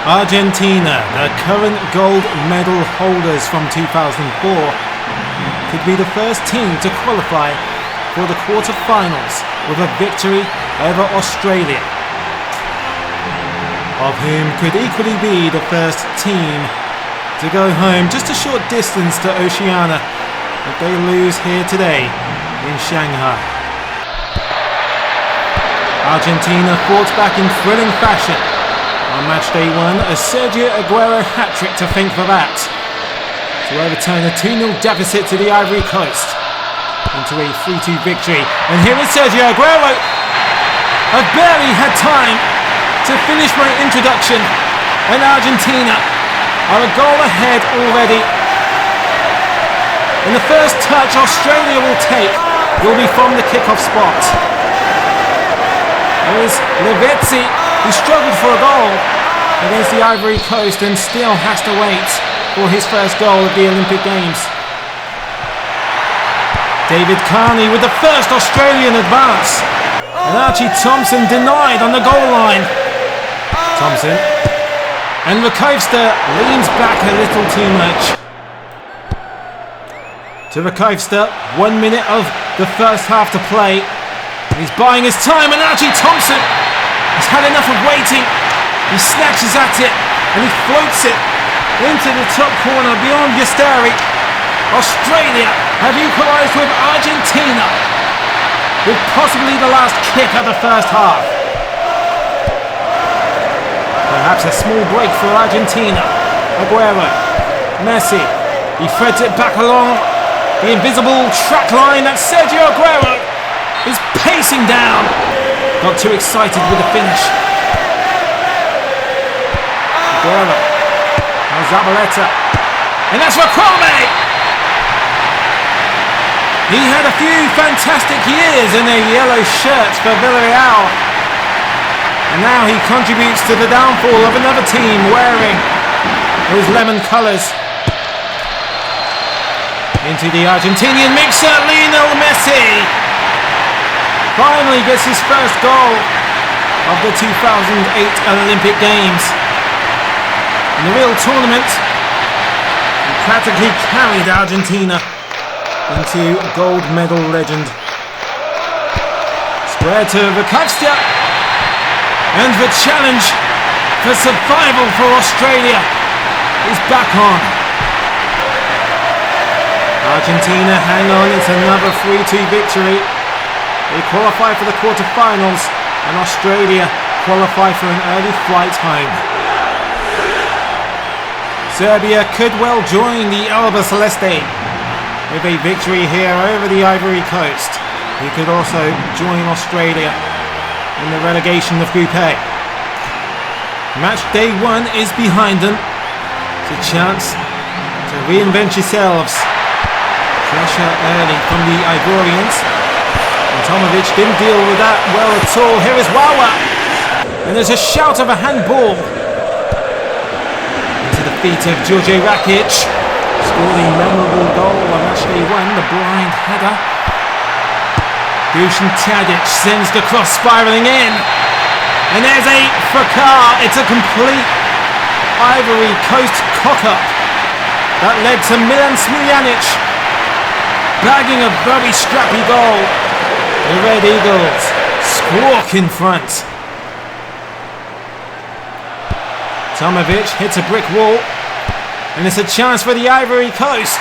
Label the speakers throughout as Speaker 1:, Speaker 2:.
Speaker 1: Argentina, the current gold medal holders from 2004, could be the first team to qualify for the quarter-finals with a victory over Australia, of whom could equally be the first team to go home just a short distance to Oceania if they lose here today in Shanghai. Argentina fought back in thrilling fashion on match day 1, a Sergio Aguero hat-trick to thank for that, to overturn a 2-0 deficit to the Ivory Coast into a 3-2 victory. And here is Sergio Aguero. I've barely had time to finish my introduction, and Argentina are a goal ahead already. And the first touch Australia will take will be from the kick-off spot. There is Levetzi, who struggled for a goal against the Ivory Coast and still has to wait for his first goal of the Olympic Games. David Carney with the first Australian advance. And Archie Thompson denied on the goal line. Thompson. And Rakowska leans back a little too much. To Rakowska, 1 minute of the first half to play. He's buying his time, and Archie Thompson has had enough of waiting. He snatches at it and he floats it into the top corner beyond Yastari. Australia have equalised with Argentina, with possibly the last kick of the first half. Perhaps a small break for Argentina. Aguero, Messi, he threads it back along the invisible track line that Sergio Aguero is pacing down. Got too excited with the finish. Aguero, now Zabaleta, and that's for Kwame. He had a few fantastic years in a yellow shirt for Villarreal, and now he contributes to the downfall of another team wearing his lemon colours. Into the Argentinian mixer, Lionel Messi finally gets his first goal of the 2008 Olympic Games. In the real tournament, he practically carried Argentina into gold medal legend. Square to Rakowska, and the challenge for survival for Australia is back on. Argentina hang on, it's another 3-2 victory. They qualify for the quarter-finals, and Australia qualify for an early flight home. Serbia could well join the Alba Celeste with a victory here over the Ivory Coast, who could also join Australia in the relegation of Group A. Match day 1 is behind them. It's a chance to reinvent yourselves. Pressure early from the Ivorians. Tomovic didn't deal with that well at all. Here is Wawa, and there's a shout of a handball into the feet of George Rakic. Scored the memorable goal on match day 1, the blind header. Dusan Tadic sends the cross spiralling in, and there's a fracas. It's a complete Ivory Coast cock-up that led to Milan Smiljanic bagging a very scrappy goal. The Red Eagles squawk in front. Tomovic hits a brick wall, and it's a chance for the Ivory Coast.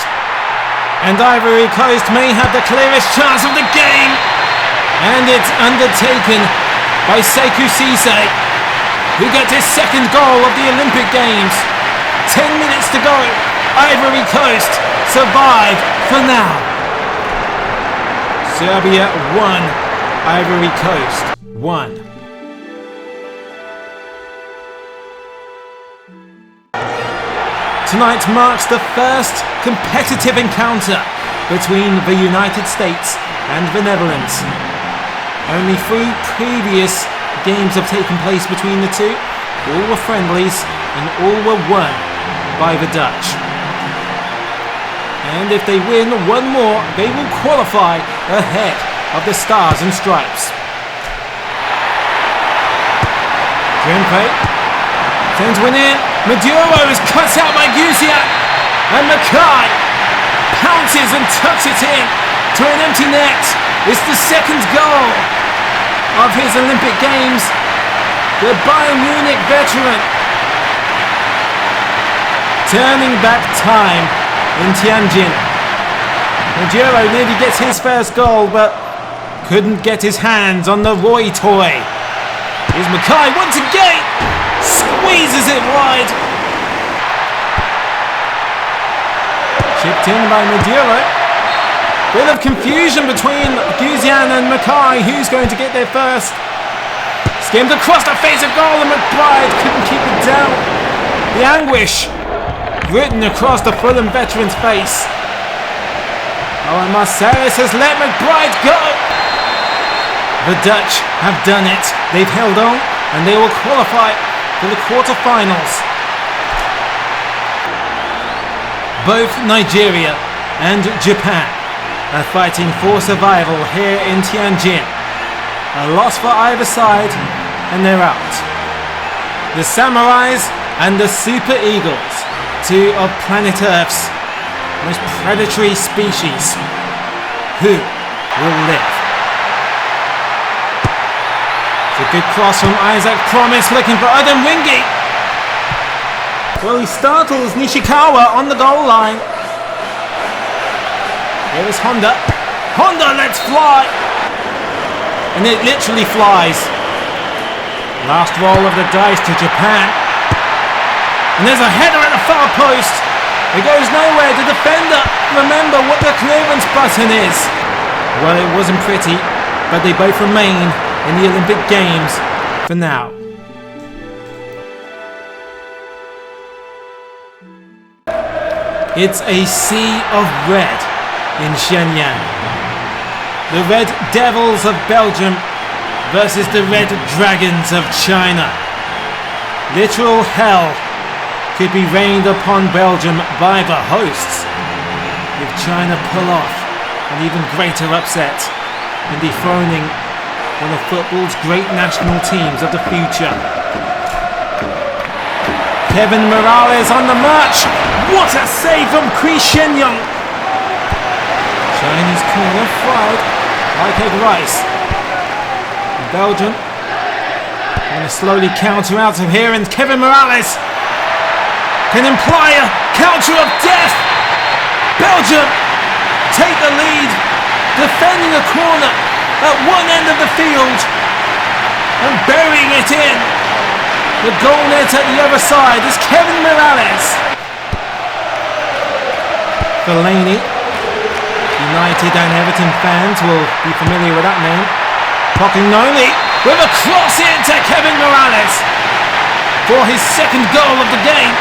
Speaker 1: And Ivory Coast may have the clearest chance of the game. And it's undertaken by Sekou Cisse, who gets his second goal of the Olympic Games. 10 minutes to go. Ivory Coast survive for now. Serbia 1, Ivory Coast 1. Tonight marks the first competitive encounter between the United States and the Netherlands. Only 3 previous games have taken place between the two. All were friendlies and all were won by the Dutch. And if they win one more, they will qualify ahead of the Stars and Stripes. Drenfe Sends one in. Maduro is cut out by Guzian. And Mackay pounces and tucks it in to an empty net. It's the second goal of his Olympic Games. The Bayern Munich veteran turning back time in Tianjin. Maduro nearly gets his first goal, but couldn't get his hands on the Roy toy. Here's Mackay once again, squeezes it wide. Chipped in by Maduro. Bit of confusion between Guzian and Mackay. Who's going to get there first? Skimmed across the face of goal and McBride couldn't keep it down. The anguish written across the Fulham veteran's face. Oh, and Marcellus has let McBride go. The Dutch have done it. They've held on and they will qualify for the quarter-finals. Both Nigeria and Japan are fighting for survival here in Tianjin. A loss for either side and they're out. The Samurais and the Super Eagles, two of planet Earth's most predatory species. Who will live? It's a good cross from Isaac Promise, looking for Odin Wingy. Well, he startles Nishikawa on the goal line. Here is Honda. Honda lets fly. And it literally flies. Last roll of the dice to Japan. And there's a header at the far post. It goes nowhere. The defender, remember what the clearance button is. Well, it wasn't pretty, but they both remain in the Olympic Games for now. It's a sea of red in Shenyang. The Red Devils of Belgium versus the Red Dragons of China. Literal hell could be rained upon Belgium by the hosts if China pull off an even greater upset in dethroning one of football's great national teams of the future. Kevin Morales on the march. What a save from Kui Shenyang. Chinese corner fried like egg rice. And Belgium going to slowly counter out of here, and Kevin Morales can imply a counter of death. Belgium take the lead, defending a corner at one end of the field and burying it in. The goal net at the other side is Kevin Morales. Fellaini, United and Everton fans will be familiar with that name. Pocognoni with a cross into Kevin Morales for his second goal of the game.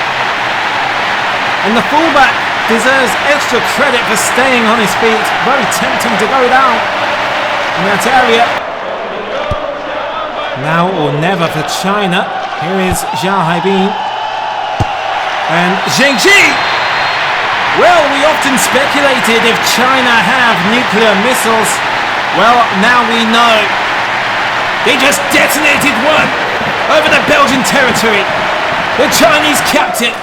Speaker 1: And the fullback deserves extra credit for staying on his feet. Very tempting to go down in that area. Now or never for China. Here is Zhao Haibin and Zheng Ji. Well, we often speculated if China have nuclear missiles. Well, now we know. They just detonated one over the Belgian territory. The Chinese captain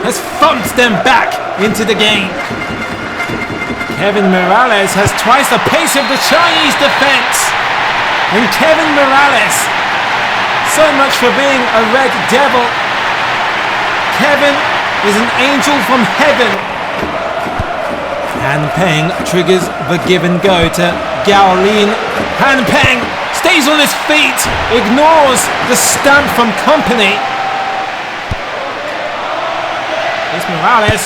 Speaker 1: has thumped them back into the game. Kevin Morales has twice the pace of the Chinese defense. And Kevin Morales, so much for being a Red Devil. Kevin is an angel from heaven. Han Peng triggers the give and go to Gao Lin. Han Peng stays on his feet, ignores the stamp from Company. Here's Morales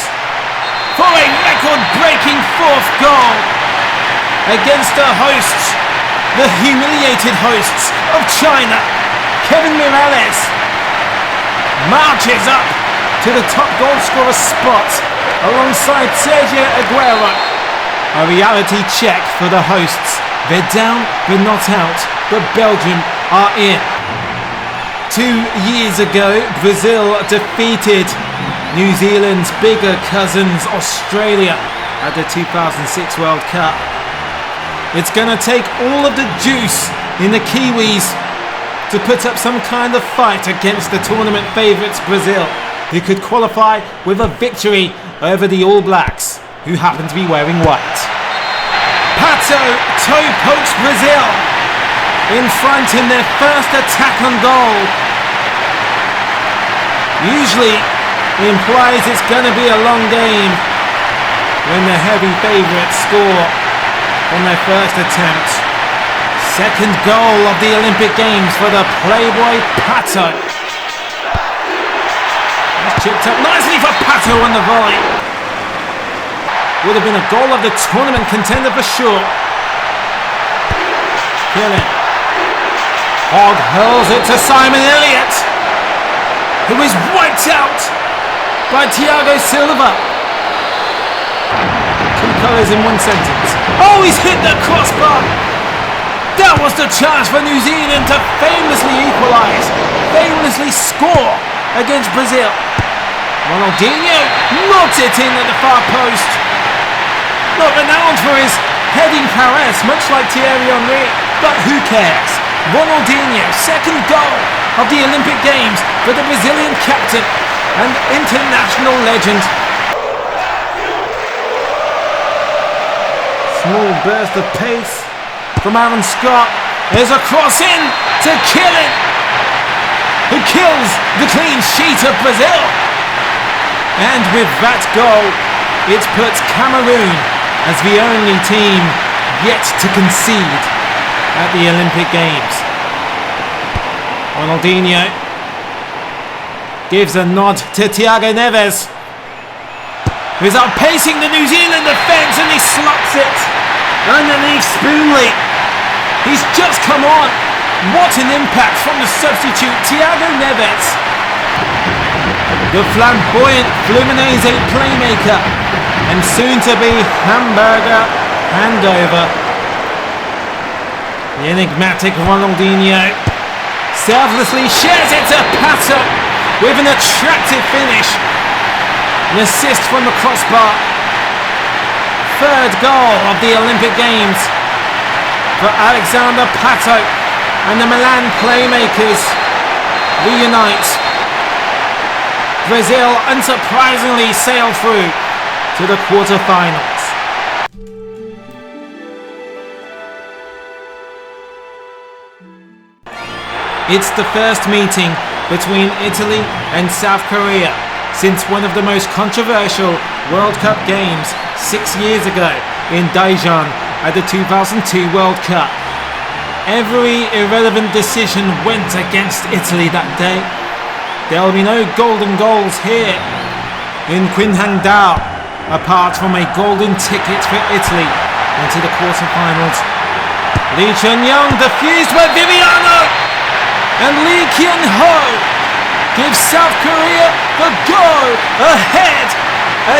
Speaker 1: for a record-breaking fourth goal against the hosts, the humiliated hosts of China. Kevin Morales marches up to the top goal scorer spot alongside Sergio Aguero. A reality check for the hosts. They're down but not out, but Belgium are in. 2 years ago, Brazil defeated New Zealand's bigger cousins Australia at the 2006 World Cup. It's going to take all of the juice in the Kiwis to put up some kind of fight against the tournament favourites Brazil, who could qualify with a victory over the All Blacks, who happen to be wearing white. Pato toe pokes Brazil in front in their first attack on goal. Usually implies it's going to be a long game when the heavy favourites score on their first attempt. Second goal of the Olympic Games for the Playboy Pato. That's chipped up nicely for Pato on the volley. Would have been a goal of the tournament contender for sure. Killing. Hogg hurls it to Simon Elliott, who is wiped out by Thiago Silva. Two colours in one sentence. Oh, he's hit the crossbar. That was the chance for New Zealand to famously equalise, famously score against Brazil. Ronaldinho knocks it in at the far post. Not renowned for his heading prowess, much like Thierry Henry, but who cares? Ronaldinho, second goal of the Olympic Games for the Brazilian captain and international legend. Small burst of pace from Aaron Scott. There's a cross in to Killen, who kills the clean sheet of Brazil. And with that goal, it puts Cameroon as the only team yet to concede at the Olympic Games. Ronaldinho gives a nod to Thiago Neves, who's outpacing the New Zealand defence, and he slots it underneath Spoonley. He's just come on. What an impact from the substitute Thiago Neves. The flamboyant Fluminense playmaker and soon to be hamburger handover. The enigmatic Ronaldinho selflessly shares it to Pato with an attractive finish. An assist from the crossbar. Third goal of the Olympic Games for Alexander Pato, and the Milan playmakers reunite. Brazil unsurprisingly sail through to the quarter-finals. It's the first meeting between Italy and South Korea since one of the most controversial World Cup games 6 years ago in Daejeon at the 2002 World Cup. Every irrelevant decision went against Italy that day. There will be no golden goals here in Qinghangdao, apart from a golden ticket for Italy into the quarterfinals. Lee Chun-young defused by Viviano, and Lee Kyung-ho gives South Korea the go ahead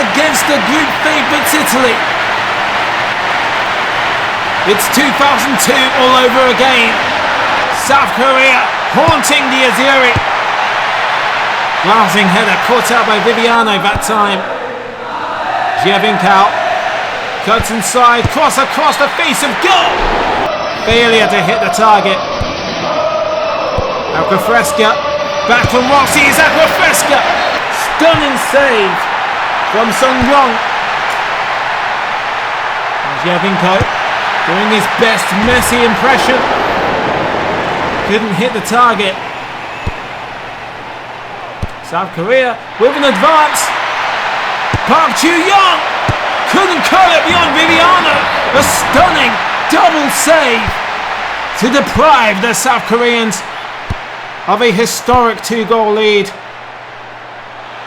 Speaker 1: against the group favourites Italy. It's 2002 all over again. South Korea haunting the Azeri. Glancing header caught out by Viviano that time. Giovinco cuts inside, cross across the face of goal. Failure to hit the target. Aquafresca, back from Rossi, is Aquafresca. Stunning save from Sung Yong. Giovinco doing his best Messi impression. Couldn't hit the target. South Korea with an advance. Park Chu-young couldn't curl it beyond Viviano. A stunning double save to deprive the South Koreans of a historic 2-goal lead.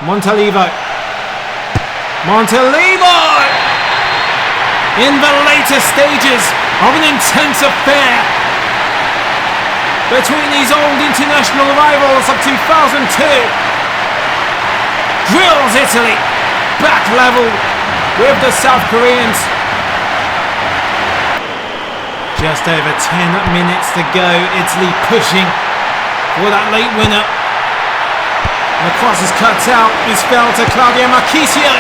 Speaker 1: Montalivo in the later stages of an intense affair between these old international rivals of 2002. Drills Italy back level with the South Koreans. Just over 10 minutes to go. Italy pushing for that late winner. The cross is cut out. It's fell to Claudio Marchisio,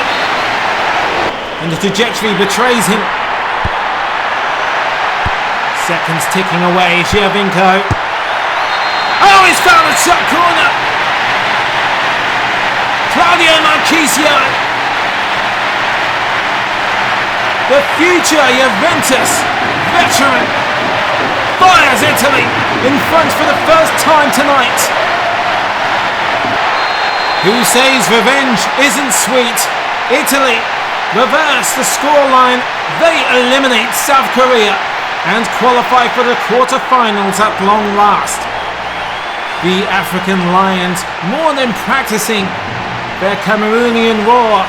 Speaker 1: and the trajectory betrays him. Seconds ticking away. Giovinco Oh, he's found a top corner. Claudio Marchisio. The future Juventus veteran fires Italy in front for the first time tonight. Who says revenge isn't sweet? Italy reverse the scoreline. They eliminate South Korea and qualify for the quarterfinals at long last. The African Lions more than practicing their Cameroonian roar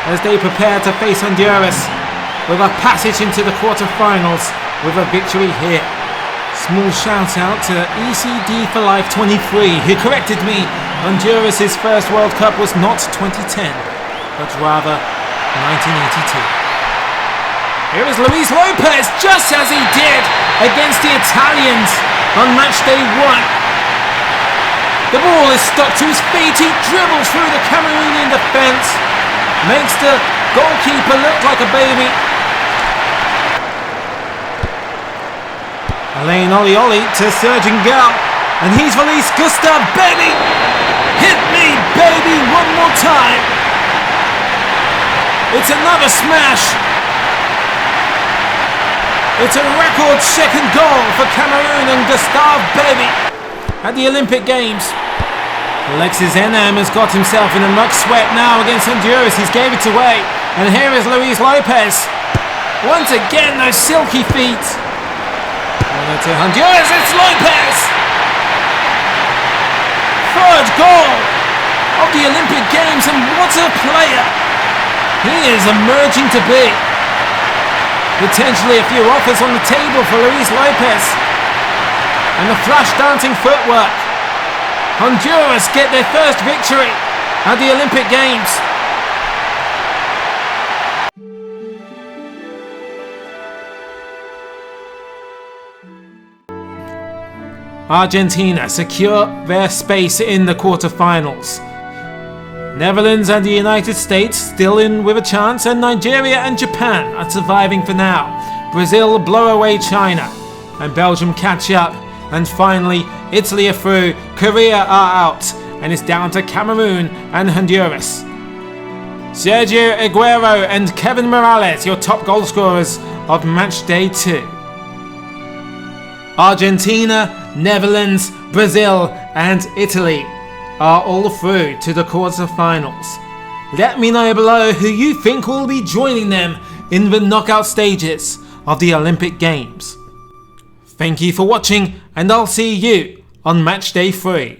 Speaker 1: as they prepare to face Honduras with a passage into the quarterfinals with a victory here. Small shout out to ECD for Life 23 who corrected me. Honduras' first World Cup was not 2010 but rather 1982. Here is Luis Lopez, just as he did against the Italians on match day 1. The ball is stuck to his feet, he dribbles through the Cameroonian defence, makes the goalkeeper look like a baby. Alain Olioli to Sergin Gal, and he's released Gustav Baby. Hit me, baby, one more time. It's another smash. It's a record second goal for Cameroon and Gustav Baby at the Olympic Games. Alexis Enem has got himself in a muck sweat now against Honduras. He's gave it away. And here is Luis Lopez. Once again, those silky feet. Over to Honduras, it's Lopez! Third goal of the Olympic Games, and what a player he is emerging to be. Potentially a few offers on the table for Luis Lopez. And the flash dancing footwork. Honduras get their first victory at the Olympic Games. Argentina secure their space in the quarterfinals. Netherlands and the United States still in with a chance, and Nigeria and Japan are surviving for now. Brazil blow away China, and Belgium catch up. And finally, Italy are through, Korea are out, and it's down to Cameroon and Honduras. Sergio Aguero and Kevin Morales, your top goal scorers of match day 2. Argentina, Netherlands, Brazil and Italy are all through to the quarterfinals. Let me know below who you think will be joining them in the knockout stages of the Olympic Games. Thank you for watching, and I'll see you on match day 3.